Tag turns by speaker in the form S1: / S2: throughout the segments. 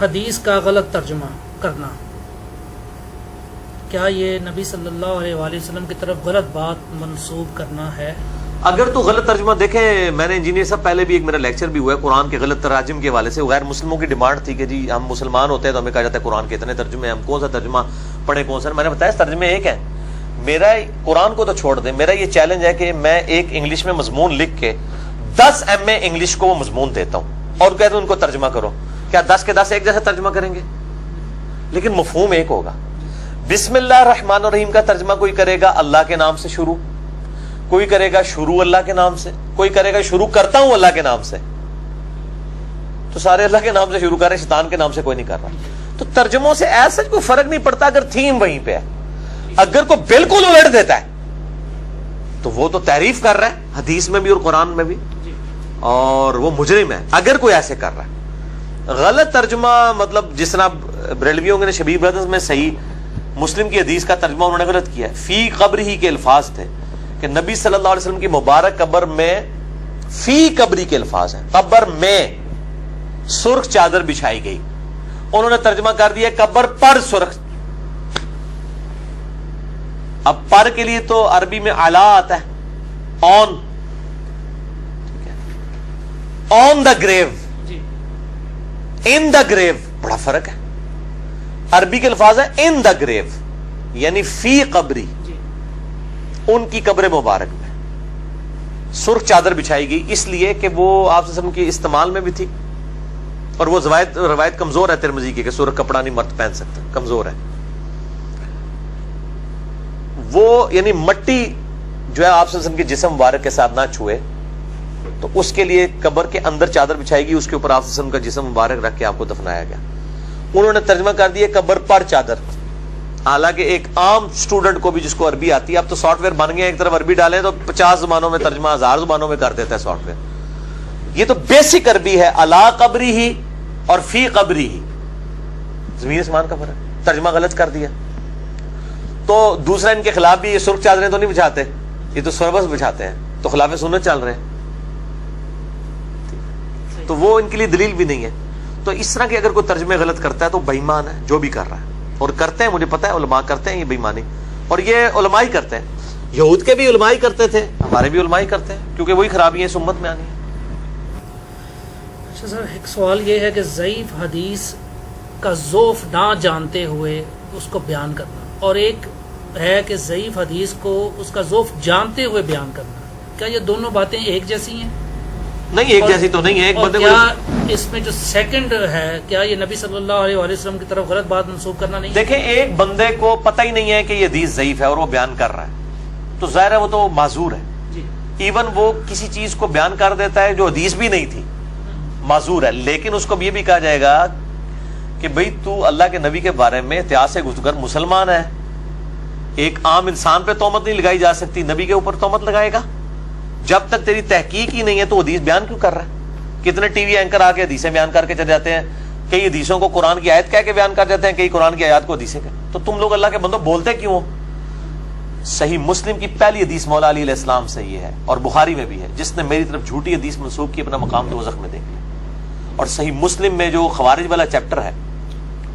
S1: حدیث کا غلط ترجمہ کرنا، کیا یہ نبی صلی اللہ علیہ وآلہ وسلم کی طرف غلط بات منسوب کرنا ہے؟
S2: اگر تو غلط ترجمہ دیکھیں، میں نے انجینئر صاحب پہلے بھی ایک میرا لیکچر بھی ہوا ہے قرآن کے غلط تراجم کے حوالے سے. غیر مسلموں کی ڈیمانڈ تھی کہ جی ہم مسلمان ہوتے ہیں تو ہمیں کہا جاتا ہے قرآن کے اتنے ترجمے، ہم کون سا ترجمہ پڑھیں کون سا. میں نے بتایا ترجمے ایک ہیں. میرا قرآن کو تو چھوڑ دیں، میرا یہ چیلنج ہے کہ میں ایک انگلش میں مضمون لکھ کے 10 MA انگلش کو وہ مضمون دیتا ہوں اور کہتا ہوں ان کو ترجمہ کرو. کیا 10 کے 10 ایک جیسا ترجمہ کریں گے؟ لیکن مفہوم ایک ہوگا. بسم اللہ الرحمن الرحیم کا ترجمہ کوئی کرے گا اللہ کے نام سے شروع، کوئی کرے گا شروع اللہ کے نام سے، کوئی کرے گا شروع کرتا ہوں اللہ کے نام سے. تو سارے اللہ کے نام سے شروع کر رہے ہیں، شیطان کے نام سے کوئی نہیں کر رہا. تو ترجموں سے ایسا کوئی فرق نہیں پڑتا اگر تھیم وہیں پہ ہے. اگر کوئی بالکل الٹ دیتا ہے تو وہ تو تعریف کر رہا ہے حدیث میں بھی اور قرآن میں بھی، اور وہ مجرم ہے اگر کوئی ایسے کر رہا ہے. غلط ترجمہ مطلب جس طرح بریلویوں نے شبیب برادرز میں صحیح مسلم کی حدیث کا ترجمہ انہوں نے غلط کیا ہے. فی قبری کے الفاظ تھے کہ نبی صلی اللہ علیہ وسلم کی مبارک قبر میں، فی قبری کے الفاظ ہیں، قبر میں سرخ چادر بچھائی گئی. انہوں نے ترجمہ کر دیا قبر پر سرخ. اب پر کے لیے تو عربی میں اعلی آتا ہے، آن، آن دا گریو، ان دا گریو، بڑا فرق ہے. عربی کے الفاظ ہیں ان دا گریو، یعنی فی قبری، ان کی قبر مبارک میں سرخ چادر بچھائی گئی، اس لیے کہ وہ آپ سے کے استعمال میں بھی تھی، اور وہ روایت کمزور ہے ترمذی کی کہ سرخ کپڑا نہیں مرد پہن سکتا، کمزور ہے. وہ یعنی مٹی جو ہے آپ سے کے جسم مبارک کے ساتھ نہ چھوئے، تو اس کے لیے قبر کے اندر چادر بچھائی گئی، اس کے اوپر آپ سے کا جسم مبارک رکھ کے آپ کو دفنایا گیا. انہوں نے ترجمہ کر دیا قبر پر چادر. حالانکہ ایک عام اسٹوڈنٹ کو بھی جس کو عربی آتی ہے، اب تو سافٹ ویئر بن گئے، ایک طرف عربی ڈالیں تو 50 زبانوں میں ترجمہ 1000 زبانوں میں کر دیتا ہے سافٹ ویئر. یہ تو بیسک عربی ہے، الا قبری ہی اور فی قبری ہی، زمین آسمان کا فرق. ترجمہ غلط کر دیا. تو دوسرا ان کے خلاف بھی یہ سرخ چادریں تو نہیں بچھاتے، یہ تو سربس بچھاتے ہیں، تو خلاف سنت چل رہے ہیں، تو وہ ان کے لیے دلیل بھی نہیں ہے. تو اس طرح کے اگر کوئی ترجمے غلط کرتا ہے تو بے ایمان ہے جو بھی کر رہا ہے، اور کرتے ہیں، مجھے پتا ہے علماء کرتے ہیں یہ بے ایمانی، اور یہ علماء ہی کرتے ہیں. یہود کے بھی علماء ہی کرتے تھے، ہمارے بھی علماء ہی کرتے ہیں، کیونکہ وہی خرابیاں اس امت میں آنی ہیں.
S1: اچھا سر، ایک سوال یہ ہے کہ ضعیف حدیث کا ضعف نہ جانتے ہوئے اس کو بیان کرنا، اور ایک ہے کہ ضعیف حدیث کو اس کا ضعف جانتے ہوئے بیان کرنا، کیا یہ دونوں باتیں ایک جیسی ہیں؟
S2: نہیں، ایک جیسی تو نہیں ہے. ایک بندے
S1: کیا اس میں جو سیکنڈ ہے، کیا یہ نبی صلی اللہ علیہ وآلہ وسلم کی طرف غلط بات منسوب کرنا نہیں؟
S2: دیکھیں، ایک بندے کو پتہ ہی نہیں ہے کہ یہ حدیث ضعیف ہے اور وہ بیان کر رہا ہے، تو ظاہر ہے وہ تو معذور ہے. ایون وہ کسی چیز کو بیان کر دیتا ہے جو حدیث بھی نہیں تھی، معذور ہے. لیکن اس کو یہ بھی کہا جائے گا کہ بھئی تو اللہ کے نبی کے بارے میں احتیاط سے گفتگو کر، مسلمان ہے. ایک عام انسان پہ تہمت نہیں لگائی جا سکتی، نبی کے اوپر تہمت لگائے گا؟ جب تک تیری تحقیق ہی نہیں ہے تو حدیث بیان کیوں کر رہا ہے؟ کتنے ٹی وی اینکر آ کے حدیثیں بیان کر کے چلے جاتے ہیں، کئی حدیثوں کو قرآن کی آیت کہہ کے بیان کر جاتے ہیں، کئی قرآن کی آیات کو حدیثیں کہہ. تو تم لوگ اللہ کے بندوں بولتے کیوں ہو؟ صحیح مسلم کی پہلی حدیث مولا علی علیہ السلام سے یہ ہے، اور بخاری میں بھی ہے، جس نے میری طرف جھوٹی حدیث منسوب کی اپنا مقام تو وزخ میں دیکھ لیا. اور صحیح مسلم میں جو خوارج والا چیپٹر ہے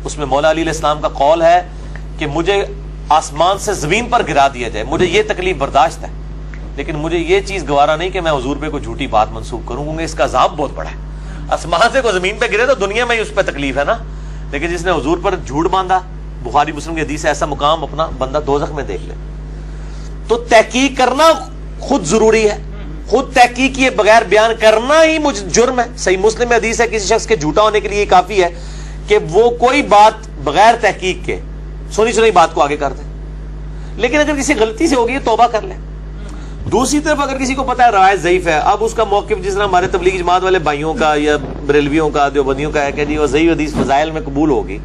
S2: اس میں مولا علی علیہ السلام کا قول ہے کہ مجھے آسمان سے زمین پر گرا دیا جائے، مجھے یہ تکلیف برداشت ہے، لیکن مجھے یہ چیز گوارا نہیں کہ میں حضور پہ کوئی جھوٹی بات منسوخ کروں، کیونکہ اس کا عذاب بہت بڑا ہے. آسمان سے کوئی زمین پہ گرے تو دنیا میں ہی اس پہ تکلیف ہے نا، لیکن جس نے حضور پر جھوٹ باندھا، بخاری مسلم کی حدیث ہے، ایسا مقام اپنا بندہ دوزخ میں دیکھ لے. تو تحقیق کرنا خود ضروری ہے، خود تحقیق کیے بغیر بیان کرنا ہی مجھ جرم ہے. صحیح مسلم میں حدیث ہے کسی شخص کے جھوٹا ہونے کے لیے یہ کافی ہے کہ وہ کوئی بات بغیر تحقیق کے سنی بات کو آگے کر دے. لیکن اگر کسی غلطی سے ہوگی توبہ کر لے. دوسری طرف اگر کسی کو پتا ہے روایت ضعیف ہے، اب اس کا موقف جس طرح ہمارے تبلیغی جماعت والے بھائیوں کا یا بریلویوں کا، دیوبندیوں کا ہے کہ جی وہ ضعیف حدیث فضائل میں قبول ہوگی،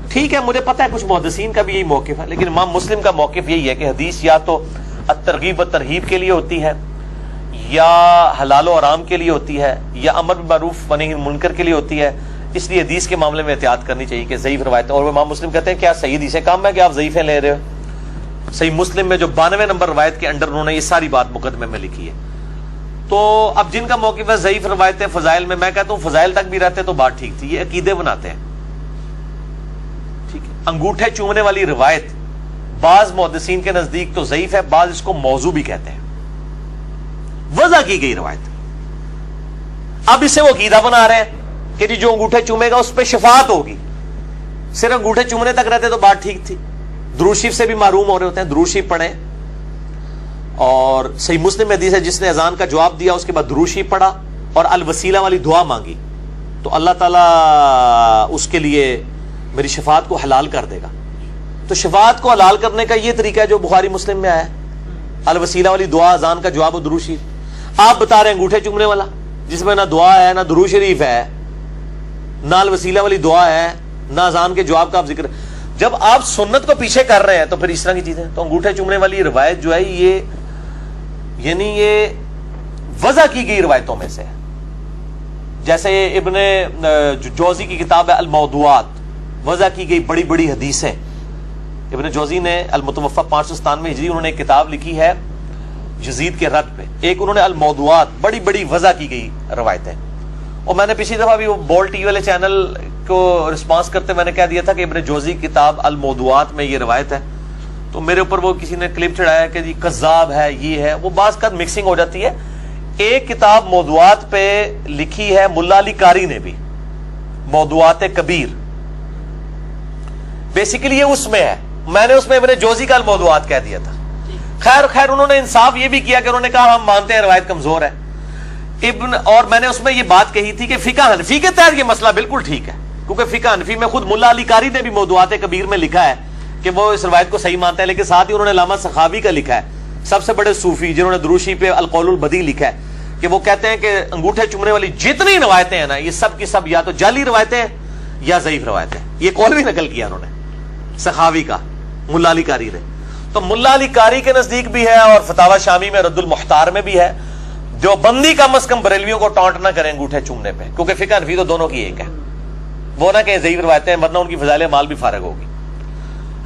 S2: ٹھیک ہے، مجھے پتا ہے کچھ محدثین کا بھی یہی موقف ہے، لیکن امام مسلم کا موقف یہی ہے کہ حدیث یا تو الترغیب و ترہیب کے لیے ہوتی ہے، یا حلال و حرام کے لیے ہوتی ہے، یا امر بالمعروف و نہی عن المنکر کے لیے ہوتی ہے. اس لیے حدیث کے معاملے میں احتیاط کرنی چاہیے کہ ضعیف روایتیں، اور امام مسلم کہتے ہیں کیا صحیح حدیثیں کم ہے کہ آپ ضعیفیں لے رہے ہو؟ صحیح مسلم میں جو 92 نمبر روایت کے انڈر انہوں نے یہ ساری بات مقدمے میں لکھی ہے. تو اب جن کا موقف ہے ضعیف روایتیں فضائل میں کہتا ہوں فضائل تک بھی رہتے تو بات ٹھیک تھی. یہ عقیدے بناتے ہیں. ٹھیک ہے, انگوٹھے چومنے والی روایت بعض محدثین کے نزدیک تو ضعیف ہے, بعض اس کو موضوع بھی کہتے ہیں. وضع کی گئی روایت. اب اسے وہ عقیدہ بنا رہے ہیں کہ جو انگوٹھے چومے گا اس پہ شفاعت ہوگی. صرف انگوٹھے چومنے تک رہتے تو بات ٹھیک تھی. درود شریف سے بھی معروم ہو رہے ہوتے ہیں. درود شریف پڑھیں, اور صحیح مسلم حدیث ہے جس نے اذان کا جواب دیا اس کے بعد درود شریف پڑھا اور الوسیلہ والی دعا مانگی تو اللہ تعالیٰ اس کے لیے میری شفاعت کو حلال کر دے گا. تو شفاعت کو حلال کرنے کا یہ طریقہ ہے جو بخاری مسلم میں آیا ہے, الوسیلہ والی دعا, اذان کا جواب اور درود شریف. آپ بتا رہے ہیں انگوٹھے چومنے والا جس میں نہ دعا ہے, نہ درود شریف ہے, نہ الوسیلہ والی دعا ہے, نہ اذان کے جواب کا آپ ذکر. جب آپ سنت کو پیچھے کر رہے ہیں تو پھر اس طرح کی چیزیں. تو انگوٹھے چومنے والی روایت جو ہے یہ یعنی یہ وضع کی گئی روایتوں میں سے. جیسے ابن جوزی کی کتاب ہے الموضوعات, وضع کی گئی بڑی بڑی حدیثیں. ابن جوزی نے المتوفى 597 ہجری انہوں نے ایک کتاب لکھی ہے یزید کے رد پہ. ایک انہوں نے الموضوعات, بڑی بڑی وضع کی گئی روایتیں. اور میں نے پچھلی دفعہ بھی وہ بول ٹی وی والے چینل کو رسپانس کرتے میں نے کہہ دیا تھا کہ ابن جوزی کی کتاب الموضوعات میں یہ روایت ہے. تو میرے اوپر وہ کسی نے کلپ چڑھایا کہ جی کذاب ہے, یہ ہے وہ. بعض کا مکسنگ ہو جاتی ہے. ایک کتاب موضوعات پہ لکھی ہے ملا علی قاری نے بھی, موضوعات کبیر. بیسیکلی یہ اس میں ہے, میں نے اس میں ابن جوزی کا الموضوعات کہہ دیا تھا. خیر انہوں نے انصاف یہ بھی کیا کہ انہوں نے کہا ہم مانتے ہیں روایت کمزور ہے. اور میں نے اس میں یہ بات کہی تھی کہ فقہ حنفی کے تحت یہ مسئلہ بالکل ٹھیک ہے, کیونکہ فقہ حنفی میں خود ملا علی قاری نے بھی موضوعات کبیر میں لکھا ہے کہ وہ اس روایت کو صحیح مانتے ہیں. لیکن ساتھ ہی انہوں نے علامہ سخاوی کا لکھا ہے, سب سے بڑے صوفی جنہوں نے درود شریف پہ القول البدیع لکھا ہے, کہ وہ کہتے ہیں کہ انگوٹھے چومنے والی جتنی روایتیں ہیں نا یہ سب کی سب یا تو جعلی روایتیں ہیں یا ضعیف روایتیں. یہ قول بھی نقل کیا انہوں نے سخاوی کا, ملا علی قاری نے. تو ملا علی قاری کے نزدیک بھی ہے اور فتاوی شامی میں رد المختار میں بھی ہے. جو بندی کم از کم بریلویوں کو ٹانٹ نہ کریں انگوٹھے چومنے پہ, کیونکہ فقہ حنفی تو دونوں کی ایک ہے. وہ نہ کہ ضعیف روایتیں ورنہ ان کی فضائل مال بھی فارغ ہوگی.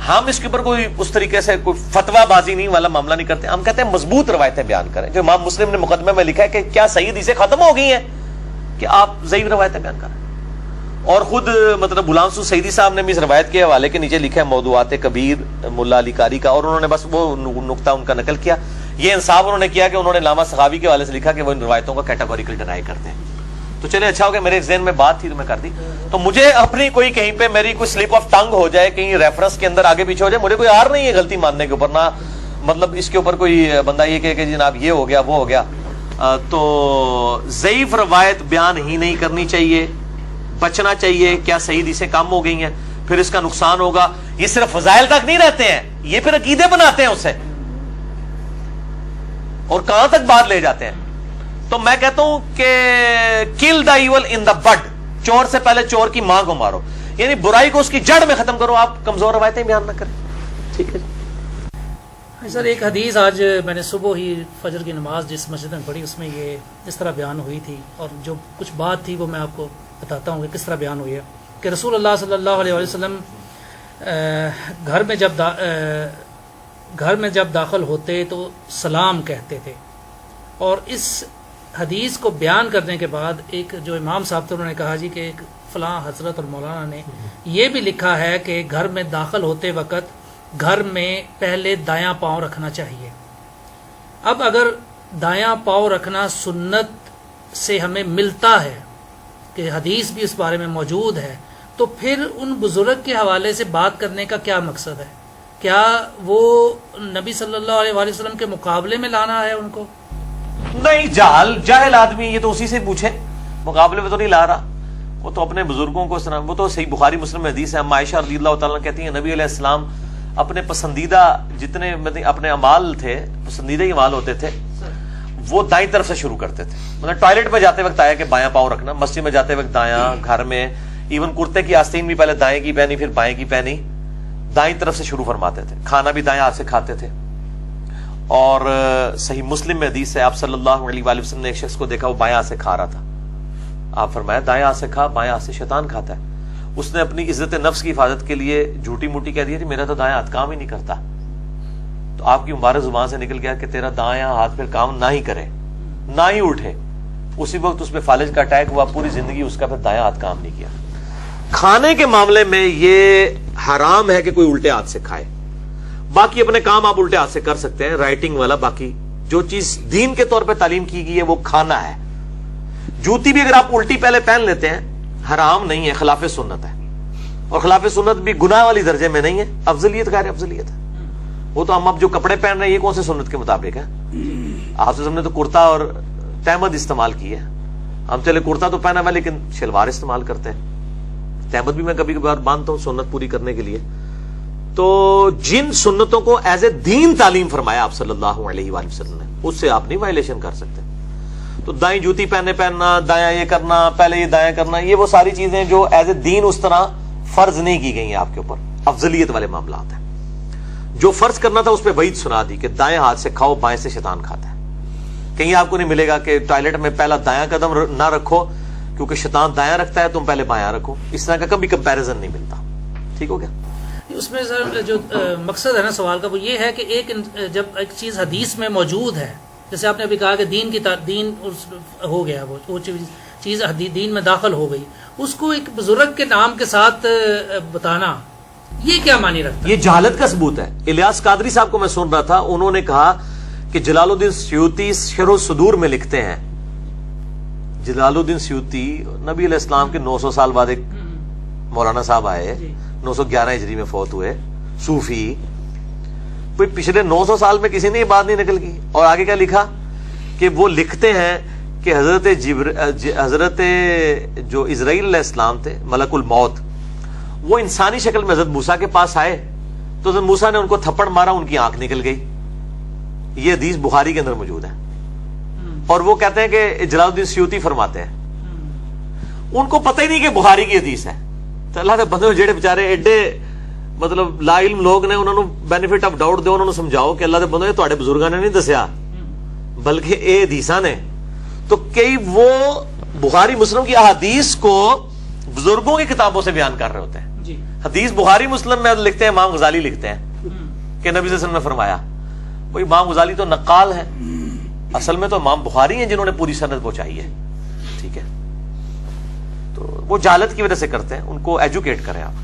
S2: ہم اس کے اوپر کوئی اس طریقے سے کوئی فتویٰ بازی نہیں والا معاملہ نہیں کرتے. ہم کہتے ہیں مضبوط روایتیں بیان کریں. جو امام مسلم نے مقدمے میں لکھا ہے کہ کیا صحیح حدیثیں ختم ہو گئی ہیں کہ آپ ضعیف روایتیں بیان کریں. اور خود مطلب غلام سو سعیدی صاحب نے بھی اس روایت کے حوالے کے نیچے لکھا ہے موضوعات کبیر ملا علی قاری کا, اور انہوں نے بس وہ نقطہ ان کا نقل کیا. یہ انصاف انہوں نے کیا کہ انہوں نے علامہ سخاوی کے حوالے سے لکھا کہ وہ ان روایتوں کا کیٹاگوریکل ڈینائی کرتے ہیں. تو چلے اچھا ہو گیا, میرے ذہن میں بات تھی تو میں کر دی. تو مجھے اپنی کوئی کہیں پہ میری کوئی سلپ آف ٹنگ ہو جائے, کہیں ریفرنس کے اندر آگے پیچھے ہو جائے, مجھے کوئی آر نہیں ہے غلطی ماننے کے اوپر, نہ مطلب اس کے اوپر کوئی بندہ یہ کہ جناب یہ ہو گیا وہ ہو گیا. تو ضعیف روایت بیان ہی نہیں کرنی چاہیے, بچنا چاہیے. کیا صحیح حدیثیں کم ہو گئی ہیں پھر اس کا نقصان ہوگا. یہ صرف فضائل تک نہیں رہتے ہیں, یہ پھر عقیدے بناتے ہیں اسے, اور کہاں تک بات لے جاتے ہیں. تو میں کہتا ہوں کہ کل دا ایول ان دا بڈ, چور سے پہلے چور کی ماں کو مارو, یعنی برائی کو اس کی جڑ میں ختم کرو. آپ کمزور روایتیں بیان نہ کریں. ٹھیک ہے
S1: سر. ایک حدیث آج میں نے صبح ہی فجر کی نماز جس مسجد میں پڑھی اس میں یہ اس طرح بیان ہوئی تھی, اور جو کچھ بات تھی وہ میں آپ کو بتاتا ہوں کہ کس طرح بیان ہوئی ہے. کہ رسول اللہ صلی اللہ علیہ وسلم گھر میں جب داخل ہوتے تو سلام کہتے تھے. اور اس حدیث کو بیان کرنے کے بعد ایک جو امام صاحب تھے انہوں نے کہا جی کہ ایک فلاں حضرت اور مولانا نے یہ بھی لکھا ہے کہ گھر میں داخل ہوتے وقت گھر میں پہلے دایاں پاؤں رکھنا چاہیے. اب اگر دایاں پاؤں رکھنا سنت سے ہمیں ملتا ہے کہ حدیث بھی اس بارے میں موجود ہے, تو پھر ان بزرگ کے حوالے سے بات کرنے کا کیا مقصد ہے؟ کیا وہ نبی صلی اللہ علیہ وآلہ وسلم کے مقابلے میں لانا ہے ان کو؟
S2: نہیں, جاہل آدمی یہ تو اسی سے پوچھے, مقابلے میں تو نہیں لا رہا. وہ تو اپنے بزرگوں کو سنا, وہ تو صحیح بخاری مسلم میں حدیث ہے. ہم عائشہ رضی اللہ تعالیٰ کہتی ہیں نبی علیہ السلام اپنے پسندیدہ جتنے اپنے اعمال تھے, پسندیدہ اعمال ہوتے تھے, وہ دائیں طرف سے شروع کرتے تھے. مطلب ٹوائلٹ میں جاتے وقت آیا کہ بایاں پاؤں رکھنا, مسجد میں جاتے وقت دایاں, گھر میں ایون کرتے کی آستین بھی پہلے دائیں کی پہنی پھر بائیں کی پہنی, دائیں طرف سے شروع فرماتے تھے. کھانا بھی دائیں ہاتھ سے کھاتے تھے. اور صحیح مسلم میں حدیث ہے آپ صلی اللہ علیہ وآلہ وسلم نے ایک شخص کو دیکھا وہ بائیں ہاتھ سے کھا رہا تھا. آپ فرمایا دائیں ہاتھ سے کھا, بائیں ہاتھ سے شیطان کھاتا ہے. اس نے اپنی عزت نفس کی حفاظت کے لیے جھوٹی موٹی کہہ دیا کہ میرا تو دائیں ہاتھ کام ہی نہیں کرتا. تو آپ کی مبارک زبان سے نکل گیا کہ تیرا دائیں ہاتھ پھر کام نہ ہی کرے. نہ ہی اٹھے, اسی وقت اس پہ فالج کا اٹیک ہوا, پوری زندگی اس کا پھر دایاں ہاتھ کام نہیں کیا. کھانے کے معاملے میں یہ حرام ہے کہ کوئی الٹے ہاتھ سے کھائے. باقی اپنے کام آپ الٹے ہاتھ سے کر سکتے ہیں, رائٹنگ والا. باقی جو چیز دین کے طور پہ تعلیم کی گئی ہے وہ کھانا ہے. جوتی بھی اگر آپ الٹی پہلے پہن لیتے ہیں حرام نہیں ہے, خلاف سنت ہے. اور خلاف سنت بھی گناہ والی درجے میں نہیں ہے, افضلیت غیر افضلیت ہے. وہ تو ہم اب جو کپڑے پہن رہے ہیں یہ کون سے سنت کے مطابق ہے؟ آپ سے ہم نے تو کرتا اور تہمد استعمال کی ہے. ہم چلے کرتا تو پہنا ہوا لیکن شلوار استعمال کرتے ہیں. تہمد بھی میں کبھی کبھار باندھتا ہوں سنت پوری کرنے کے لیے. تو جن سنتوں کو ایز اے دین تعلیم فرمایا آپ صلی اللہ علیہ وآلہ وسلم نے, اس سے آپ نہیں وائلیشن کر سکتے. تو دائیں جوتی پہننا, دایاں یہ کرنا, پہلے یہ دایاں کرنا, یہ وہ ساری چیزیں جو ایز اے دین اس طرح فرض نہیں کی گئی ہیں آپ کے اوپر, افضلیت والے معاملات ہیں. جو فرض کرنا تھا اس پہ وعید سنا دی کہ دائیں ہاتھ سے کھاؤ, بائیں سے شیطان کھاتا ہے. کہیں آپ کو نہیں ملے گا کہ ٹوائلٹ میں پہلا دایاں قدم نہ رکھو کیونکہ شیطان دایاں رکھتا ہے, تم پہلے بایاں رکھو. اس طرح کا کبھی کمپیریزن نہیں ملتا. ٹھیک ہو گیا؟
S1: اس میں سر جو مقصد ہے نا سوال کا وہ یہ ہے کہ جب ایک چیز حدیث میں موجود ہے, جیسے آپ نے ابھی کہا کہ دین ہو گیا, وہ چیز دین میں داخل ہو گئی, اس کو ایک بزرگ کے نام کے ساتھ بتانا, یہ کیا معنی رکھتا ہے؟
S2: یہ جہالت کا ثبوت ہے. الیاس قادری صاحب کو میں سن رہا تھا, انہوں نے کہا کہ جلال الدین سیوطی شرح الصدور میں لکھتے ہیں. جلال الدین سیوطی نبی علیہ السلام کے 900 سال بعد ایک مولانا صاحب آئے, 911 ہجری میں فوت ہوئے, صوفی. پچھلے 900 سال میں کسی نے یہ بات نہیں نکل کی. اور آگے کیا لکھا کہ وہ لکھتے ہیں کہ حضرت جو اسرائیل علیہ السلام تھے, ملک الموت, وہ انسانی شکل میں حضرت موسیٰ کے پاس آئے تو حضرت موسیٰ نے ان کو تھپڑ مارا, ان کی آنکھ نکل گئی. یہ حدیث بخاری کے اندر موجود ہے. اور وہ کہتے ہیں کہ جلال الدین سیوطی فرماتے ہیں ان کو پتہ ہی نہیں کہ بخاری کی حدیث ہے. تو اللہ کے بندے جڑے بیچارے ایڈے مطلب لا علم لوگ نے, انہوں نے بینیفٹ آف ڈاؤٹ دو, انہوں نے سمجھاؤ کہ اللہ کے بندے تواڈے بزرگاں نے نہیں دسیا بلکہ اے حدیثاں نے. تو کئی وہ بخاری مسلم کی احادیث کو بزرگوں کی کتابوں سے بیان کر رہے ہوتے ہیں. حدیث بخاری مسلم میں لکھتے ہیں, امام غزالی لکھتے ہیں کہ نبی صلی اللہ علیہ وسلم نے فرمایا. وہ امام غزالی تو نقال ہے, اصل میں تو امام بخاری ہیں جنہوں نے پوری سند پہنچائی ہے. ٹھیک ہے, تو وہ جہالت کی وجہ سے کرتے ہیں, ان کو ایجوکیٹ کریں آپ.